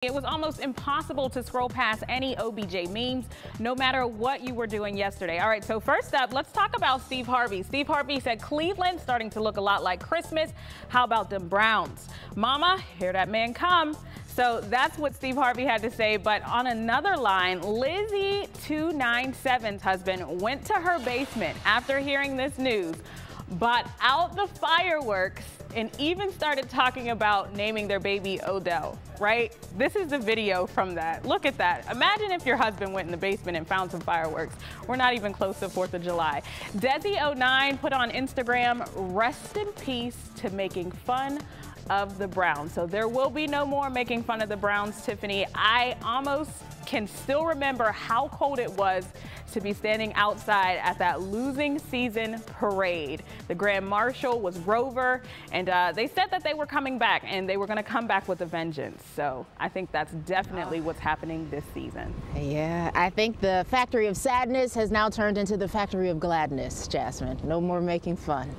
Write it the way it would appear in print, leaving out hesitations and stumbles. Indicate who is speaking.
Speaker 1: It was almost impossible to scroll past any OBJ memes, no matter what you were doing yesterday. All right, so first up, let's talk about Steve Harvey. Steve Harvey said Cleveland's starting to look a lot like Christmas. How about them Browns? Mama, hear that man come. So that's what Steve Harvey had to say. But on another line, Lizzie 297's husband went to her basement after hearing this news, bought out the fireworks, and even started talking about naming their baby Odell, right? This is the video from that. Look at that. Imagine if your husband went in the basement and found some fireworks. We're not even close to 4th of July. Desi09 put on Instagram, rest in peace to making fun of the Browns. So there will be no more making fun of the Browns, Tiffany. I almost can still remember how cold it was to be standing outside at that losing season parade. The Grand Marshal was Rover, and they said that they were coming back, and they were going to come back with a vengeance. So I think that's definitely what's happening this season.
Speaker 2: Yeah, I think the factory of sadness has now turned into the factory of gladness, Jasmine. No more making fun.